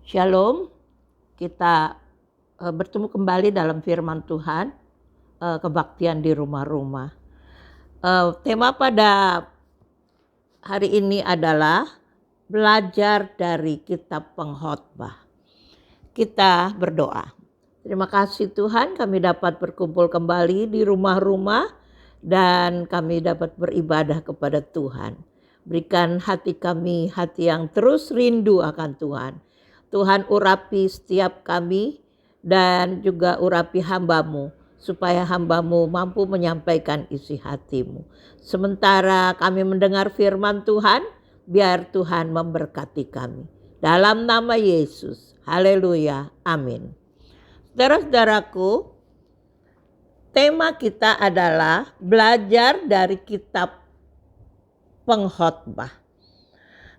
Shalom, kita bertemu kembali dalam firman Tuhan, kebaktian di rumah-rumah. Tema pada hari ini adalah belajar dari kitab pengkhotbah. Kita berdoa. Terima kasih Tuhan, kami dapat berkumpul kembali di rumah-rumah dan kami dapat beribadah kepada Tuhan. Berikan hati kami hati yang terus rindu akan Tuhan. Tuhan urapi setiap kami dan juga urapi hamba-Mu supaya hamba-Mu mampu menyampaikan isi hati-Mu. Sementara kami mendengar firman Tuhan, biar Tuhan memberkati kami. Dalam nama Yesus, haleluya, amin. Saudara-saudaraku, tema kita adalah belajar dari kitab pengkhotbah.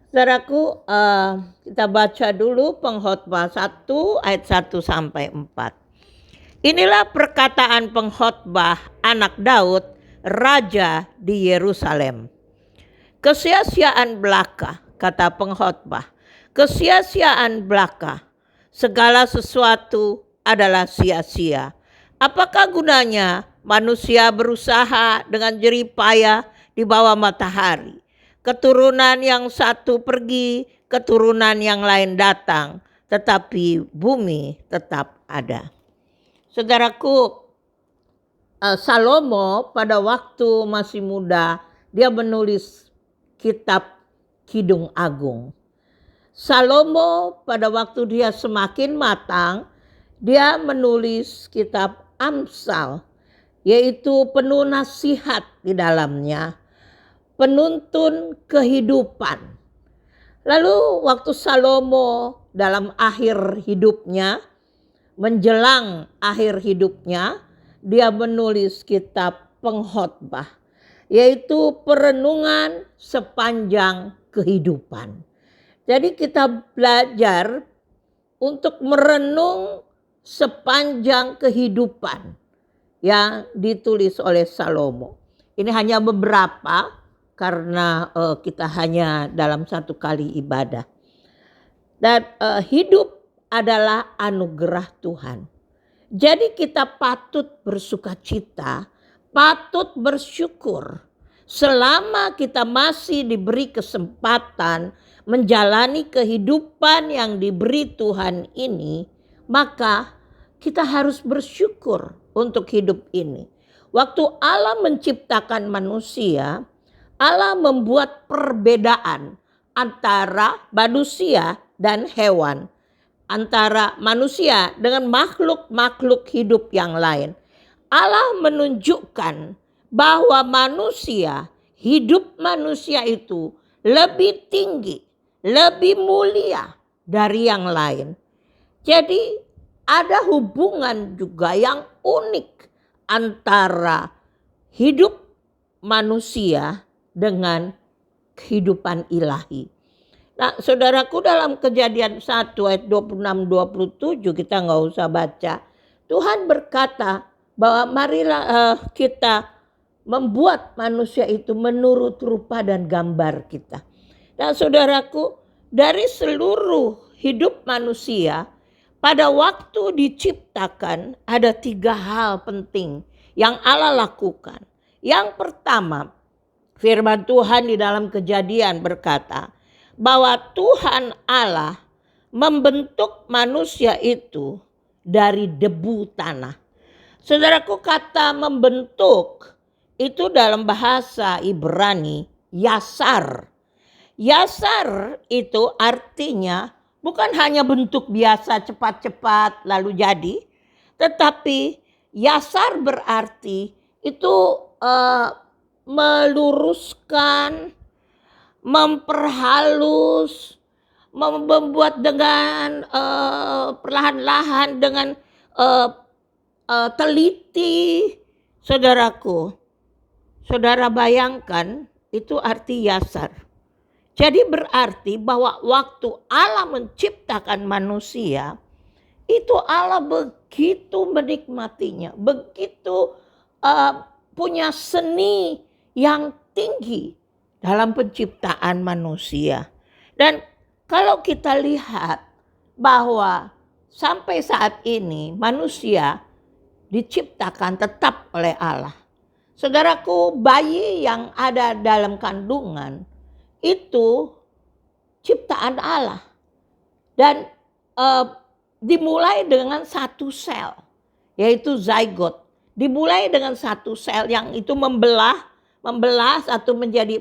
Saudaraku, kita baca dulu pengkhotbah 1 ayat 1 sampai 4. Inilah perkataan pengkhotbah anak Daud, raja di Yerusalem. Kesia-siaan belaka, kata pengkhotbah. Kesia-siaan belaka. Segala sesuatu adalah sia-sia. Apakah gunanya manusia berusaha dengan jerih payah di bawah matahari? Keturunan yang satu pergi, keturunan yang lain datang, tetapi bumi tetap ada. Saudaraku, Salomo pada waktu masih muda, dia menulis kitab Kidung Agung. Salomo pada waktu dia semakin matang, dia menulis kitab Amsal, yaitu penuh nasihat di dalamnya. Penuntun kehidupan. Lalu waktu Salomo dalam akhir hidupnya, menjelang akhir hidupnya, dia menulis kitab pengkhotbah, yaitu perenungan sepanjang kehidupan. Jadi kita belajar untuk merenung sepanjang kehidupan yang ditulis oleh Salomo. Ini hanya beberapa, karena kita hanya dalam satu kali ibadah. Dan hidup adalah anugerah Tuhan. Jadi kita patut bersukacita, patut bersyukur. Selama kita masih diberi kesempatan menjalani kehidupan yang diberi Tuhan ini, maka kita harus bersyukur untuk hidup ini. Waktu Allah menciptakan manusia, Allah membuat perbedaan antara manusia dan hewan, antara manusia dengan makhluk-makhluk hidup yang lain. Allah menunjukkan bahwa hidup manusia itu lebih tinggi, lebih mulia dari yang lain. Jadi ada hubungan juga yang unik antara hidup manusia dengan kehidupan ilahi. Nah, saudaraku, dalam Kejadian 1 ayat 26-27 kita nggak usah baca. Tuhan berkata bahwa marilah kita membuat manusia itu menurut rupa dan gambar kita. Nah, saudaraku, dari seluruh hidup manusia, pada waktu diciptakan ada 3 hal penting yang Allah lakukan. Yang pertama, firman Tuhan di dalam Kejadian berkata bahwa Tuhan Allah membentuk manusia itu dari debu tanah. Saudaraku, kata membentuk itu dalam bahasa Ibrani yasar. Yasar itu artinya bukan hanya bentuk biasa cepat-cepat lalu jadi, tetapi yasar berarti itu meluruskan, memperhalus, membuat dengan perlahan-lahan, dengan teliti. Saudaraku, saudara bayangkan itu arti yasar. Jadi berarti bahwa waktu Allah menciptakan manusia, itu Allah begitu menikmatinya, begitu punya seni yang tinggi dalam penciptaan manusia. Dan kalau kita lihat bahwa sampai saat ini manusia diciptakan tetap oleh Allah. Saudaraku, bayi yang ada dalam kandungan itu ciptaan Allah. Dan dimulai dengan satu sel, yaitu zygote. Dimulai dengan satu sel yang itu membelah satu menjadi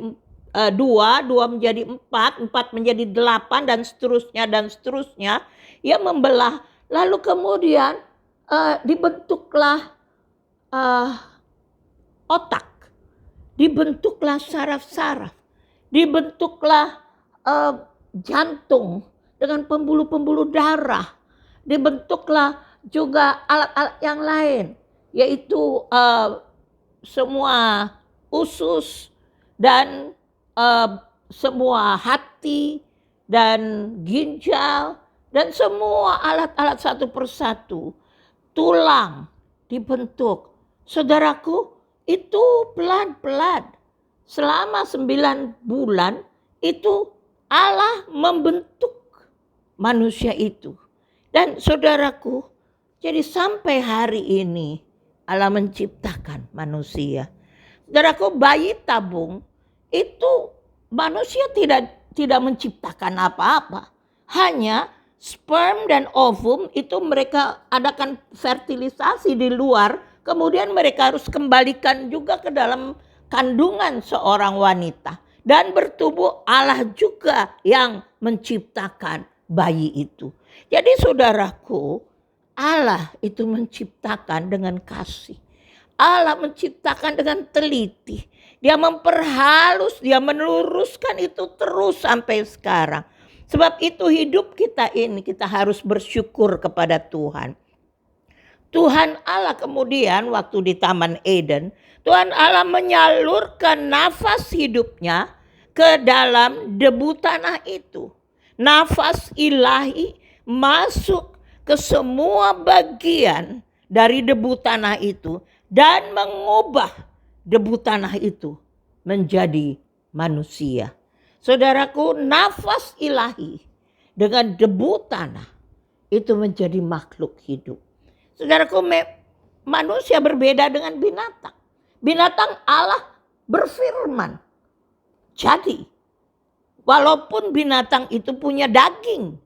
dua menjadi empat menjadi 8 dan seterusnya. Ia membelah, lalu kemudian dibentuklah otak, dibentuklah saraf-saraf, dibentuklah jantung dengan pembuluh-pembuluh darah, dibentuklah juga alat-alat yang lain, yaitu semua usus dan semua hati dan ginjal dan semua alat-alat satu persatu, tulang dibentuk. Saudaraku, itu pelan-pelan selama 9 bulan itu Allah membentuk manusia itu. Dan saudaraku, jadi sampai hari ini Allah menciptakan manusia. Saudaraku, bayi tabung itu manusia tidak menciptakan apa-apa. Hanya sperm dan ovum itu mereka adakan fertilisasi di luar, kemudian mereka harus kembalikan juga ke dalam kandungan seorang wanita. Dan bertubuh, Allah juga yang menciptakan bayi itu. Jadi saudaraku, Allah itu menciptakan dengan kasih. Allah menciptakan dengan teliti. Dia memperhalus, dia meluruskan itu terus sampai sekarang. Sebab itu hidup kita ini kita harus bersyukur kepada Tuhan. Tuhan Allah kemudian waktu di Taman Eden, Tuhan Allah menyalurkan nafas hidupnya ke dalam debu tanah itu. Nafas ilahi masuk ke semua bagian dari debu tanah itu dan mengubah debu tanah itu menjadi manusia. Saudaraku, nafas ilahi dengan debu tanah itu menjadi makhluk hidup. Saudaraku, manusia berbeda dengan binatang. Binatang Allah berfirman. Jadi, walaupun binatang itu punya daging,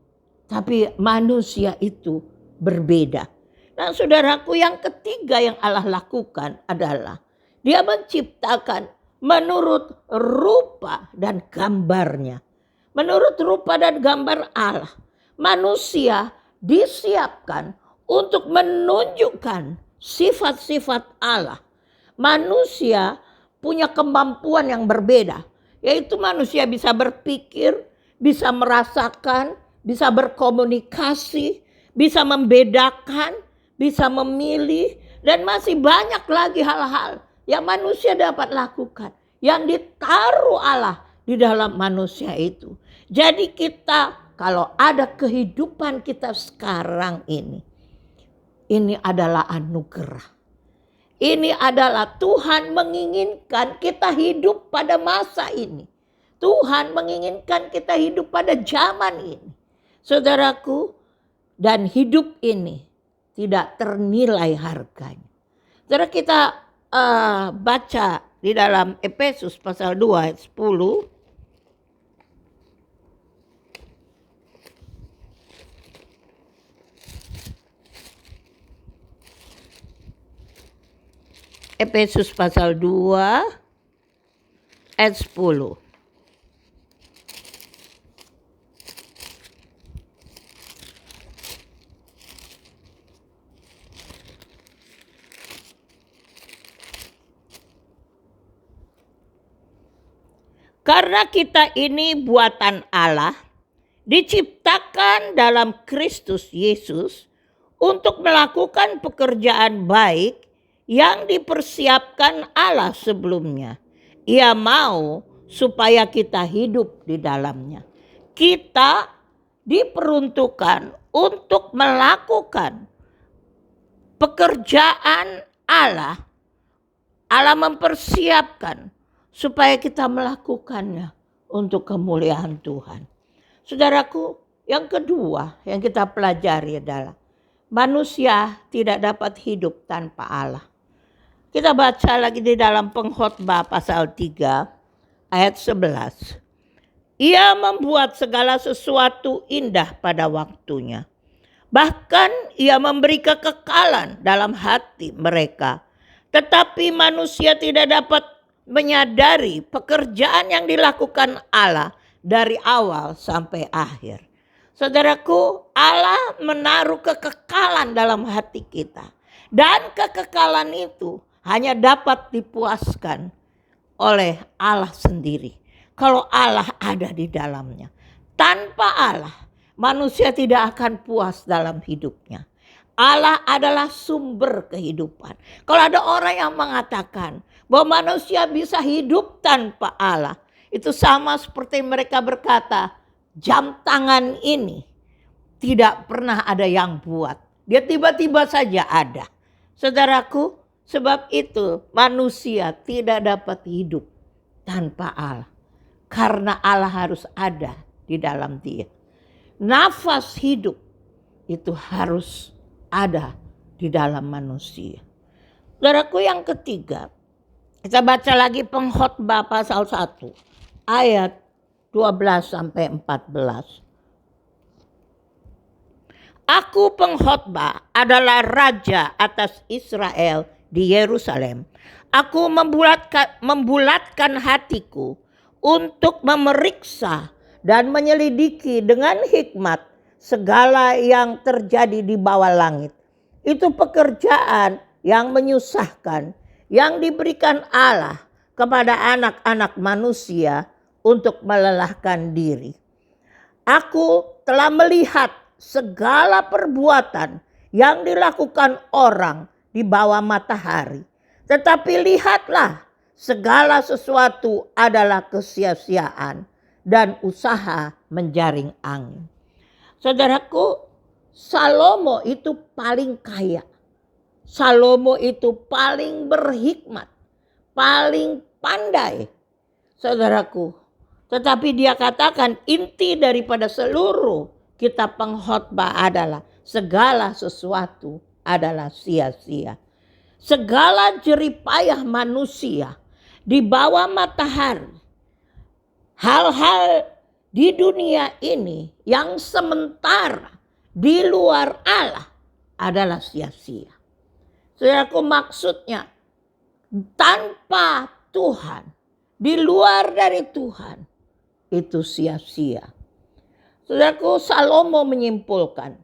tapi manusia itu berbeda. Nah, saudaraku, yang ketiga yang Allah lakukan adalah dia menciptakan menurut rupa dan gambarnya. Menurut rupa dan gambar Allah, manusia disiapkan untuk menunjukkan sifat-sifat Allah. Manusia punya kemampuan yang berbeda. Yaitu manusia bisa berpikir, bisa merasakan, bisa berkomunikasi, bisa membedakan, bisa memilih, dan masih banyak lagi hal-hal yang manusia dapat lakukan, yang ditaruh Allah di dalam manusia itu. Jadi kita kalau ada kehidupan kita sekarang ini adalah anugerah. Ini adalah Tuhan menginginkan kita hidup pada masa ini. Tuhan menginginkan kita hidup pada zaman ini. Saudaraku, dan hidup ini tidak ternilai harganya. Saudara, kita baca di dalam Efesus pasal 2 ayat 10. Efesus pasal 2 ayat 10. Karena kita ini buatan Allah, diciptakan dalam Kristus Yesus untuk melakukan pekerjaan baik yang dipersiapkan Allah sebelumnya. Ia mau supaya kita hidup di dalamnya. Kita diperuntukkan untuk melakukan pekerjaan Allah. Allah mempersiapkan supaya kita melakukannya untuk kemuliaan Tuhan. Saudaraku, Yang kedua yang kita pelajari adalah manusia tidak dapat hidup tanpa Allah. Kita baca lagi di dalam Pengkhotbah pasal 3 ayat 11. Ia membuat segala sesuatu indah pada waktunya. Bahkan ia memberi kekekalan dalam hati mereka. Tetapi manusia tidak dapat menyadari pekerjaan yang dilakukan Allah dari awal sampai akhir. Saudaraku, Allah menaruh kekekalan dalam hati kita. Dan kekekalan itu hanya dapat dipuaskan oleh Allah sendiri. Kalau Allah ada di dalamnya. Tanpa Allah, manusia tidak akan puas dalam hidupnya. Allah adalah sumber kehidupan. Kalau ada orang yang mengatakan bahwa manusia bisa hidup tanpa Allah, itu sama seperti mereka berkata, jam tangan ini tidak pernah ada yang buat. Dia tiba-tiba saja ada. Saudaraku, sebab itu manusia tidak dapat hidup tanpa Allah. Karena Allah harus ada di dalam dia. Nafas hidup itu harus ada di dalam manusia. Saudaraku, yang ketiga, kita baca lagi Pengkhotbah pasal 1 ayat 12 sampai 14. Aku pengkhotbah adalah raja atas Israel di Yerusalem. Aku membulatkan hatiku untuk memeriksa dan menyelidiki dengan hikmat segala yang terjadi di bawah langit. Itu pekerjaan yang menyusahkan yang diberikan Allah kepada anak-anak manusia untuk melelahkan diri. Aku telah melihat segala perbuatan yang dilakukan orang di bawah matahari. Tetapi lihatlah, segala sesuatu adalah kesia-siaan dan usaha menjaring angin. Saudaraku, Salomo itu paling kaya. Salomo itu paling berhikmat, paling pandai. Saudaraku, tetapi dia katakan inti daripada seluruh kitab Pengkhotbah adalah segala sesuatu adalah sia-sia. Segala jeripayah manusia di bawah matahari, hal-hal di dunia ini yang sementara di luar Allah adalah sia-sia. Saudaraku, maksudnya tanpa Tuhan, di luar dari Tuhan, itu sia-sia. Saudaraku, Salomo menyimpulkan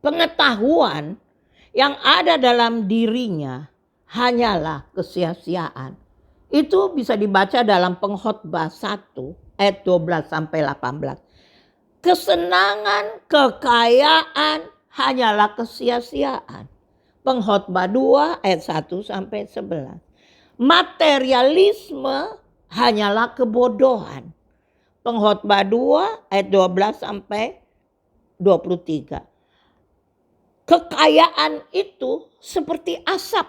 pengetahuan yang ada dalam dirinya hanyalah kesia-siaan. Itu bisa dibaca dalam Pengkhotbah 1 ayat 12 sampai 18. Kesenangan, kekayaan hanyalah kesia-siaan. Pengkhotbah 2 ayat 1 sampai 11. Materialisme hanyalah kebodohan. Pengkhotbah 2 ayat 12 sampai 23. Kekayaan itu seperti asap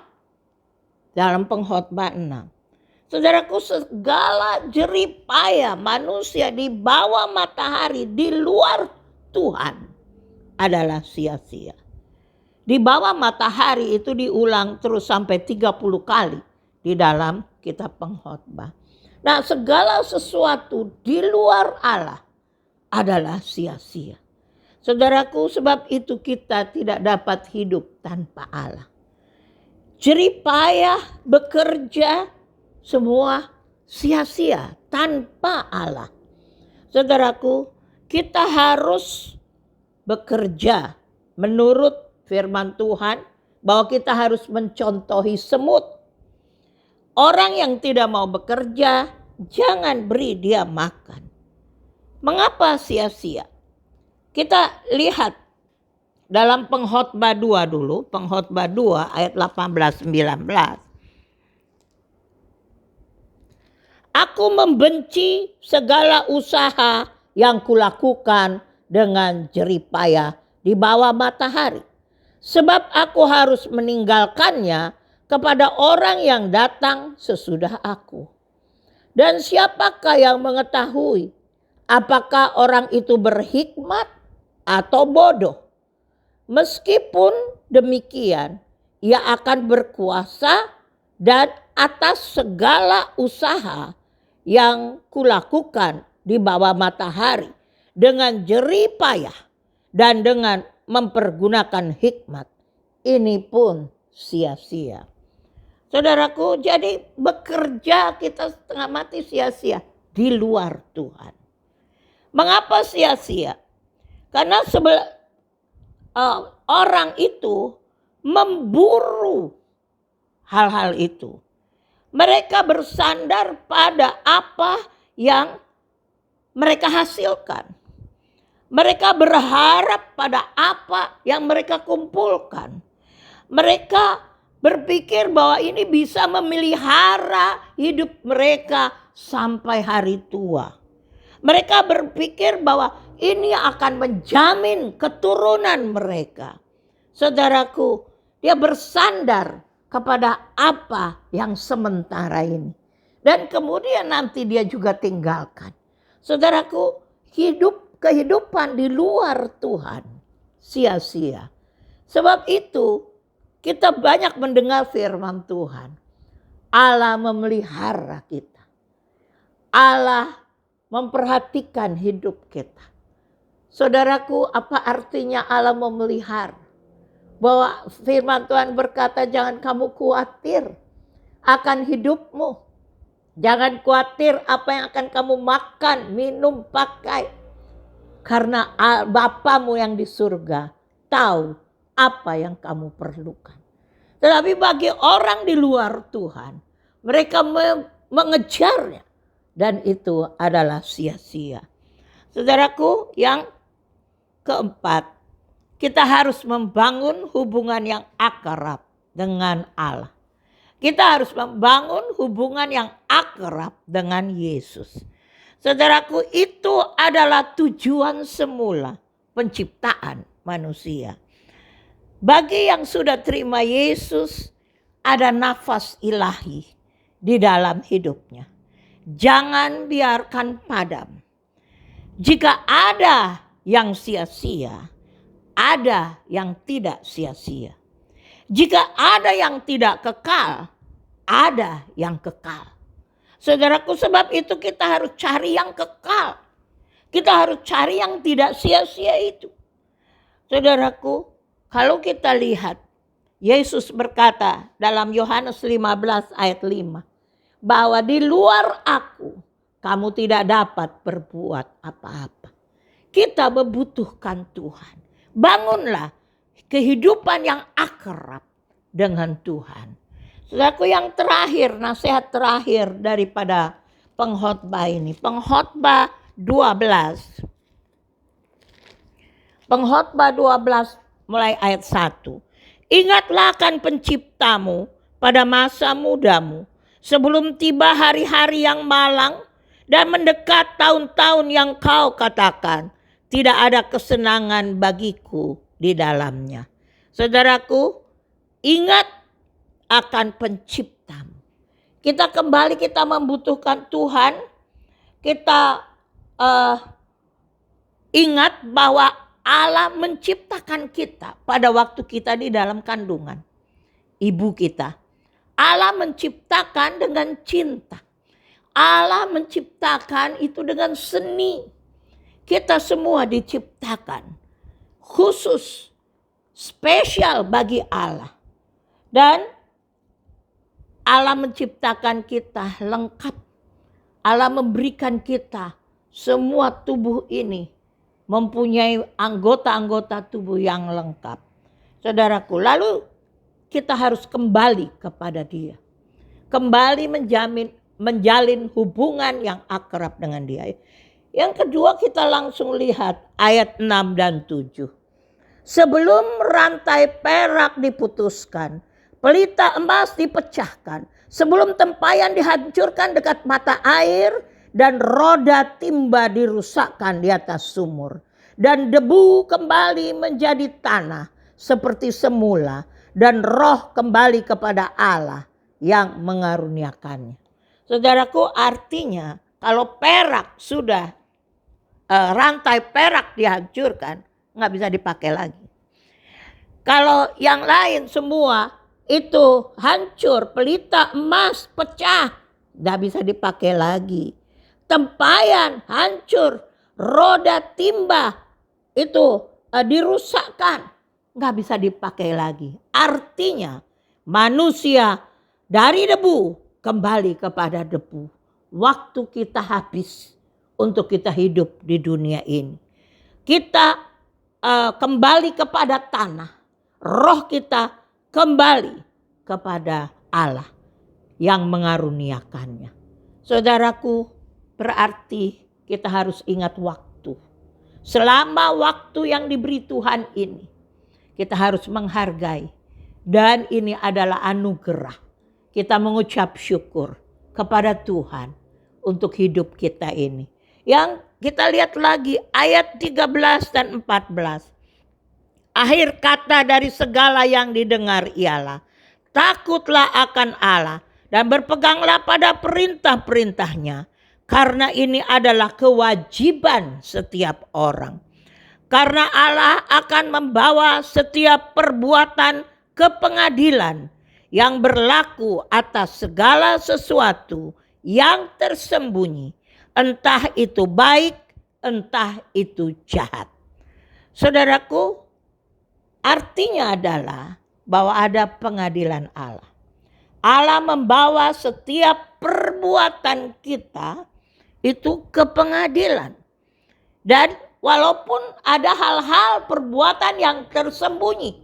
dalam Pengkhotbah 6. Saudaraku, segala jeripaya manusia di bawah matahari di luar Tuhan adalah sia-sia. Di bawah matahari itu diulang terus sampai 30 kali di dalam kitab Pengkhotbah. Nah, segala sesuatu di luar Allah adalah sia-sia. Saudaraku, sebab itu kita tidak dapat hidup tanpa Allah. Jeripayah, bekerja, semua sia-sia tanpa Allah. Saudaraku, kita harus bekerja menurut firman Tuhan bahwa kita harus mencontohi semut. Orang yang tidak mau bekerja, jangan beri dia makan. Mengapa sia-sia? Kita lihat dalam Pengkhotbah 2 dulu, Pengkhotbah 2 ayat 18-19. Aku membenci segala usaha yang kulakukan dengan jeripayah di bawah matahari. Sebab aku harus meninggalkannya kepada orang yang datang sesudah aku. Dan siapakah yang mengetahui apakah orang itu berhikmat atau bodoh. Meskipun demikian, ia akan berkuasa dan atas segala usaha yang kulakukan di bawah matahari dengan jerih payah dan dengan mempergunakan hikmat, ini pun sia-sia. Saudaraku, jadi bekerja kita setengah mati sia-sia di luar Tuhan. Mengapa sia-sia? Karena orang itu memburu hal-hal itu. Mereka bersandar pada apa yang mereka hasilkan. Mereka berharap pada apa yang mereka kumpulkan. Mereka berpikir bahwa ini bisa memelihara hidup mereka sampai hari tua. Mereka berpikir bahwa ini akan menjamin keturunan mereka. Saudaraku, dia bersandar kepada apa yang sementara ini. Dan kemudian nanti dia juga tinggalkan. Saudaraku, kehidupan di luar Tuhan sia-sia. Sebab itu kita banyak mendengar firman Tuhan. Allah memelihara kita. Allah memperhatikan hidup kita. Saudaraku, apa artinya Allah memelihara? Bahwa firman Tuhan berkata, jangan kamu khawatir akan hidupmu. Jangan khawatir apa yang akan kamu makan, minum, pakai. Karena Bapamu yang di surga tahu apa yang kamu perlukan. Tetapi bagi orang di luar Tuhan, mereka mengejarnya. Dan itu adalah sia-sia. Saudaraku, yang keempat, kita harus membangun hubungan yang akrab dengan Allah. Kita harus membangun hubungan yang akrab dengan Yesus. Saudaraku, itu adalah tujuan semula penciptaan manusia. Bagi yang sudah terima Yesus, ada nafas ilahi di dalam hidupnya. Jangan biarkan padam. Jika ada yang sia-sia, ada yang tidak sia-sia. Jika ada yang tidak kekal, ada yang kekal. Saudaraku, sebab itu kita harus cari yang kekal. Kita harus cari yang tidak sia-sia itu. Saudaraku, kalau kita lihat, Yesus berkata dalam Yohanes 15 ayat 5, bahwa di luar aku, kamu tidak dapat berbuat apa-apa. Kita membutuhkan Tuhan. Bangunlah kehidupan yang akrab dengan Tuhan. Saudaraku, yang terakhir, nasihat terakhir daripada pengkhotbah ini. Pengkhotbah 12. Pengkhotbah 12 mulai ayat 1. Ingatlah akan penciptamu pada masa mudamu, sebelum tiba hari-hari yang malang dan mendekat tahun-tahun yang kau katakan, tidak ada kesenangan bagiku di dalamnya. Saudaraku, ingat akan penciptamu. Kita kembali, kita membutuhkan Tuhan. Kita ingat bahwa Allah menciptakan kita pada waktu kita di dalam kandungan ibu kita. Allah menciptakan dengan cinta. Allah menciptakan itu dengan seni. Kita semua diciptakan khusus, spesial bagi Allah. Dan Allah menciptakan kita lengkap. Allah memberikan kita semua tubuh ini mempunyai anggota-anggota tubuh yang lengkap. Saudaraku, lalu kita harus kembali kepada Dia. Kembali menjalin hubungan yang akrab dengan Dia. Yang kedua, kita langsung lihat ayat 6 dan 7. Sebelum rantai perak diputuskan, pelita emas dipecahkan, sebelum tempayan dihancurkan dekat mata air, dan roda timba dirusakkan di atas sumur, dan debu kembali menjadi tanah seperti semula, dan roh kembali kepada Allah yang mengaruniakannya. Saudaraku, artinya kalau perak sudah rantai perak dihancurkan, nggak bisa dipakai lagi. Kalau yang lain semua itu hancur, pelita emas pecah, nggak bisa dipakai lagi. Tempayan hancur, roda timba itu dirusakkan, nggak bisa dipakai lagi. Artinya manusia dari debu kembali kepada debu. Waktu kita habis untuk kita hidup di dunia ini. Kita kembali kepada tanah. Roh kita kembali kepada Allah yang mengaruniakannya. Saudaraku, berarti kita harus ingat waktu. Selama waktu yang diberi Tuhan ini, kita harus menghargai. Dan ini adalah anugerah. Kita mengucap syukur kepada Tuhan untuk hidup kita ini. Yang kita lihat lagi ayat 13 dan 14. Akhir kata dari segala yang didengar ialah, takutlah akan Allah dan berpeganglah pada perintah-perintahnya. Karena ini adalah kewajiban setiap orang. Karena Allah akan membawa setiap perbuatan ke pengadilan yang berlaku atas segala sesuatu yang tersembunyi. Entah itu baik, entah itu jahat. Saudaraku, artinya adalah bahwa ada pengadilan Allah. Allah membawa setiap perbuatan kita itu ke pengadilan. Dan walaupun ada hal-hal perbuatan yang tersembunyi,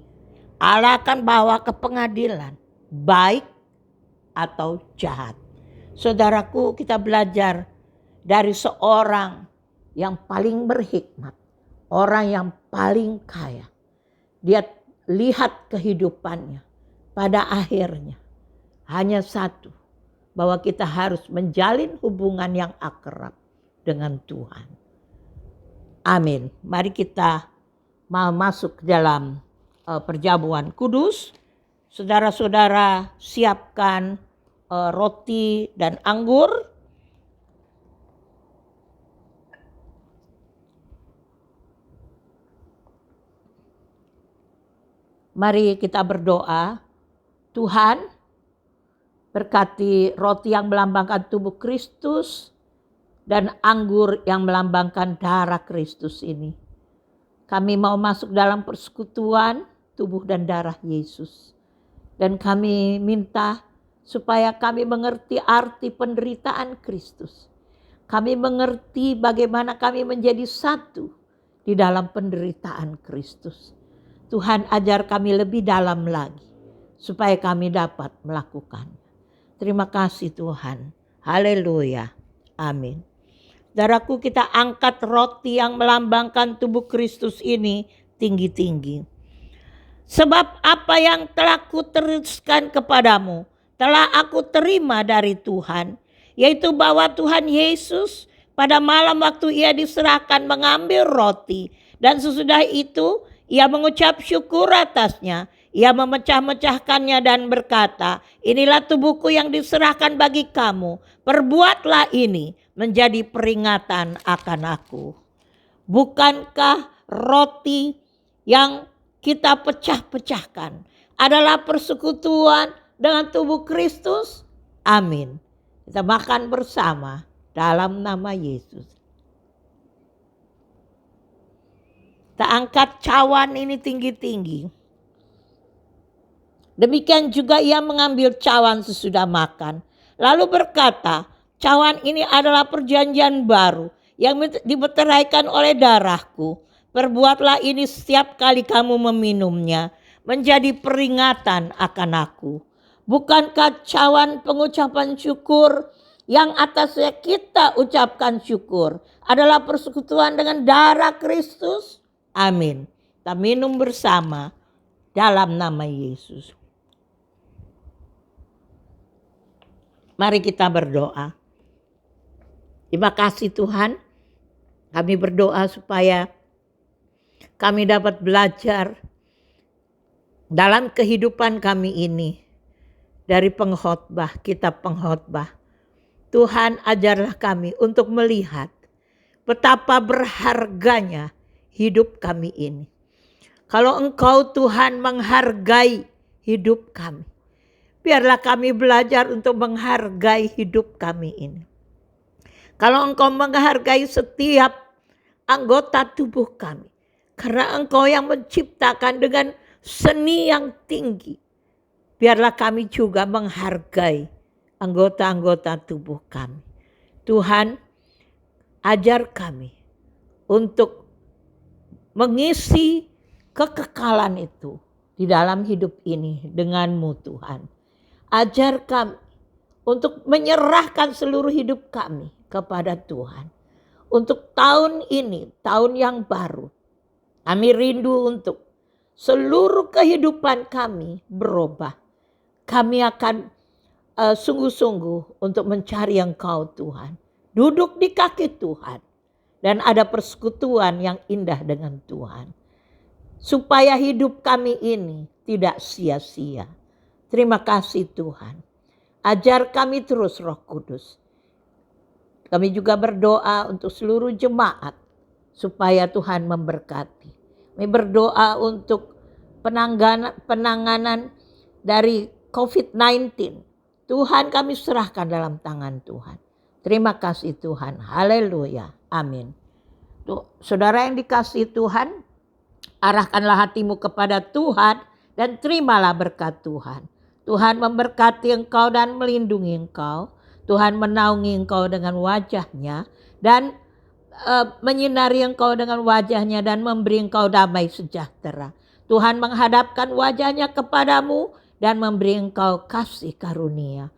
Allah akan bawa ke pengadilan, baik atau jahat. Saudaraku, kita belajar dari seorang yang paling berhikmat, orang yang paling kaya. Dia lihat kehidupannya, pada akhirnya hanya satu, bahwa kita harus menjalin hubungan yang akrab dengan Tuhan. Amin. Mari kita mau masuk ke dalam perjamuan kudus. Saudara-saudara siapkan roti dan anggur. Mari kita berdoa. Tuhan, berkati roti yang melambangkan tubuh Kristus dan anggur yang melambangkan darah Kristus ini. Kami mau masuk dalam persekutuan tubuh dan darah Yesus. Dan kami minta supaya kami mengerti arti penderitaan Kristus. Kami mengerti bagaimana kami menjadi satu di dalam penderitaan Kristus. Tuhan, ajar kami lebih dalam lagi supaya kami dapat melakukannya. Terima kasih Tuhan. Haleluya. Amin. Saudaraku, kita angkat roti yang melambangkan tubuh Kristus ini tinggi-tinggi. Sebab apa yang telah kuteruskan kepadamu telah aku terima dari Tuhan, yaitu bahwa Tuhan Yesus pada malam waktu ia diserahkan mengambil roti, dan sesudah itu ia mengucap syukur atasnya. Ia memecah-mecahkannya dan berkata, inilah tubuhku yang diserahkan bagi kamu. Perbuatlah ini menjadi peringatan akan aku. Bukankah roti yang kita pecah-pecahkan adalah persekutuan dengan tubuh Kristus? Amin. Kita makan bersama dalam nama Yesus. Kita angkat cawan ini tinggi-tinggi. Demikian juga ia mengambil cawan sesudah makan. Lalu berkata, cawan ini adalah perjanjian baru yang dimeteraikan oleh darahku. Perbuatlah ini setiap kali kamu meminumnya, menjadi peringatan akan aku. Bukankah cawan pengucapan syukur yang atasnya kita ucapkan syukur adalah persekutuan dengan darah Kristus? Amin. Kita minum bersama dalam nama Yesus. Mari kita berdoa. Terima kasih Tuhan. Kami berdoa supaya kami dapat belajar dalam kehidupan kami ini dari pengkhotbah, kitab pengkhotbah. Tuhan, ajarlah kami untuk melihat betapa berharganya hidup kami ini. Kalau Engkau Tuhan menghargai hidup kami, biarlah kami belajar untuk menghargai hidup kami ini. Kalau Engkau menghargai setiap anggota tubuh kami, karena Engkau yang menciptakan dengan seni yang tinggi, biarlah kami juga menghargai anggota-anggota tubuh kami. Tuhan, ajar kami untuk mengisi kekekalan itu di dalam hidup ini dengan-Mu Tuhan. Ajar kami untuk menyerahkan seluruh hidup kami kepada Tuhan. Untuk tahun ini, tahun yang baru, kami rindu untuk seluruh kehidupan kami berubah. Kami akan sungguh-sungguh untuk mencari Engkau Tuhan. Duduk di kaki Tuhan. Dan ada persekutuan yang indah dengan Tuhan. Supaya hidup kami ini tidak sia-sia. Terima kasih Tuhan. Ajar kami terus Roh Kudus. Kami juga berdoa untuk seluruh jemaat. Supaya Tuhan memberkati. Kami berdoa untuk penanganan dari COVID-19. Tuhan kami serahkan dalam tangan Tuhan. Terima kasih Tuhan. Haleluya. Amin. Saudara yang dikasihi Tuhan, arahkanlah hatimu kepada Tuhan dan terimalah berkat Tuhan. Tuhan memberkati engkau dan melindungi engkau. Tuhan menaungi engkau dengan wajahnya dan menyinari engkau dengan wajahnya dan memberi engkau damai sejahtera. Tuhan menghadapkan wajahnya kepadamu dan memberi engkau kasih karunia.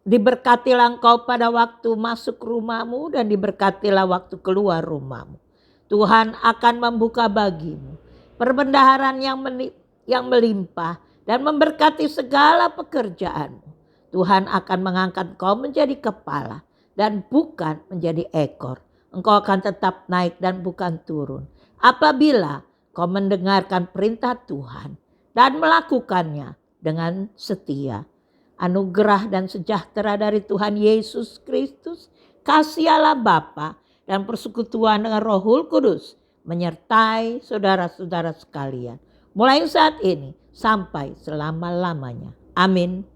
Diberkatilah engkau pada waktu masuk rumahmu dan diberkatilah waktu keluar rumahmu. Tuhan akan membuka bagimu perbendaharaan yang melimpah dan memberkati segala pekerjaanmu. Tuhan akan mengangkat engkau menjadi kepala dan bukan menjadi ekor. Engkau akan tetap naik dan bukan turun. Apabila kau mendengarkan perintah Tuhan dan melakukannya dengan setia. Anugerah dan sejahtera dari Tuhan Yesus Kristus, kasih Allah Bapa dan persekutuan dengan Roh Kudus menyertai saudara-saudara sekalian. Mulai saat ini sampai selama-lamanya. Amin.